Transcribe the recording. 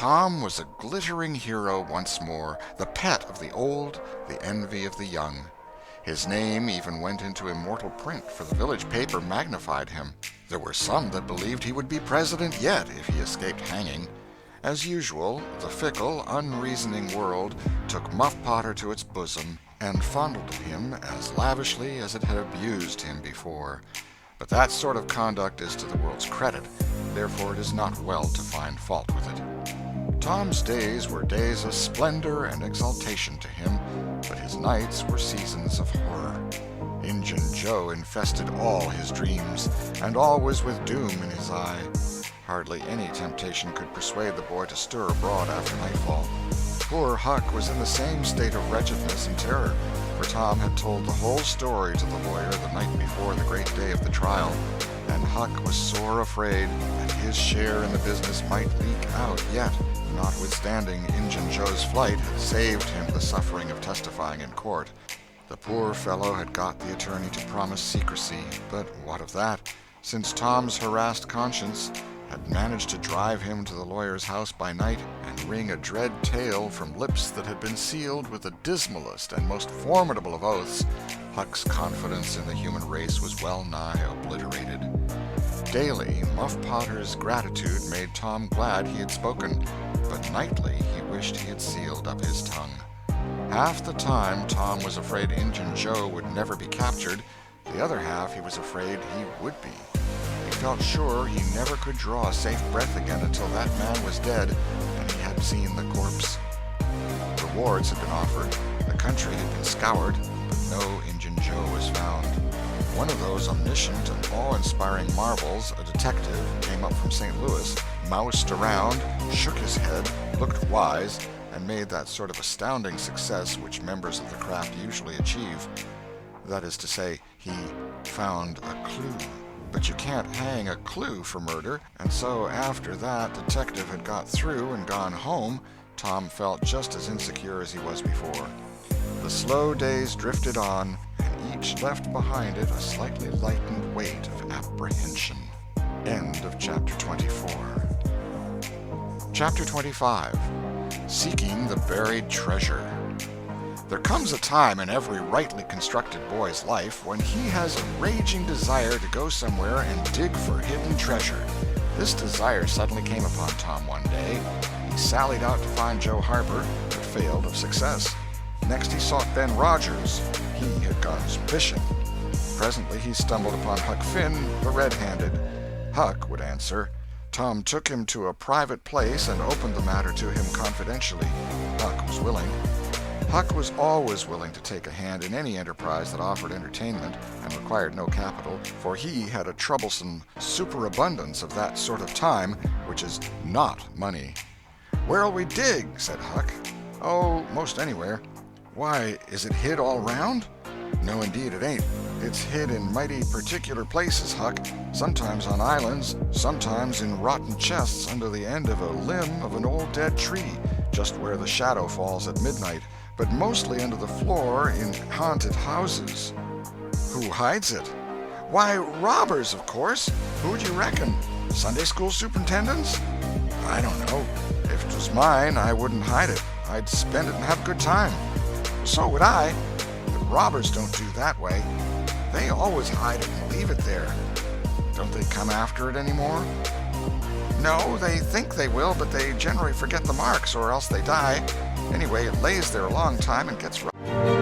Tom was a glittering hero once more, the pet of the old, the envy of the young. His name even went into immortal print, for the village paper magnified him. There were some that believed he would be president yet if he escaped hanging. As usual, the fickle, unreasoning world took Muff Potter to its bosom and fondled him as lavishly as it had abused him before. But that sort of conduct is to the world's credit, therefore it is not well to find fault with it. Tom's days were days of splendor and exaltation to him, but his nights were seasons of horror. Injun Joe infested all his dreams, and always with doom in his eye. Hardly any temptation could persuade the boy to stir abroad after nightfall. Poor Huck was in the same state of wretchedness and terror, for Tom had told the whole story to the lawyer the night before the great day of the trial, and Huck was sore afraid that his share in the business might leak out yet, notwithstanding Injun Joe's flight had saved him the suffering of testifying in court. The poor fellow had got the attorney to promise secrecy, but what of that, since Tom's harassed conscience had managed to drive him to the lawyer's house by night and wring a dread tale from lips that had been sealed with the dismalest and most formidable of oaths. Huck's confidence in the human race was well nigh obliterated. Daily, Muff Potter's gratitude made Tom glad he had spoken, but nightly he wished he had sealed up his tongue. Half the time Tom was afraid Injun Joe would never be captured, the other half he was afraid he would be. He felt sure he never could draw a safe breath again until that man was dead and he had seen the corpse. Rewards had been offered, the country had been scoured, but no Injun Joe was found. One of those omniscient and awe-inspiring marvels, a detective, came up from St. Louis, moused around, shook his head, looked wise, and made that sort of astounding success which members of the craft usually achieve. That is to say, he found a clue. But you can't hang a clue for murder, and so after that detective had got through and gone home, Tom felt just as insecure as he was before. The slow days drifted on, and each left behind it a slightly lightened weight of apprehension. End of Chapter 24. Chapter 25. Seeking the Buried Treasure. There comes a time in every rightly constructed boy's life when he has a raging desire to go somewhere and dig for hidden treasure. This desire suddenly came upon Tom one day. He sallied out to find Joe Harper, but failed of success. Next he sought Ben Rogers. He had gone fishing. Presently he stumbled upon Huck Finn, the red-handed. Huck would answer. Tom took him to a private place and opened the matter to him confidentially. Huck was willing. Huck was always willing to take a hand in any enterprise that offered entertainment and required no capital, for he had a troublesome superabundance of that sort of time which is not money. "Where'll we dig?" said Huck. "Oh, most anywhere." "Why, is it hid all round?" "No, indeed it ain't. It's hid in mighty particular places, Huck. Sometimes on islands, sometimes in rotten chests under the end of a limb of an old dead tree, just where the shadow falls at midnight, but mostly under the floor in haunted houses." "Who hides it?" "Why, robbers, of course. Who'd you reckon? Sunday school superintendents?" "I don't know. If it was mine, I wouldn't hide it. I'd spend it and have a good time." "So would I. But robbers don't do that way. They always hide it and leave it there." "Don't they come after it anymore?" "No, they think they will, but they generally forget the marks, or else they die. Anyway, it lays there a long time and gets rough."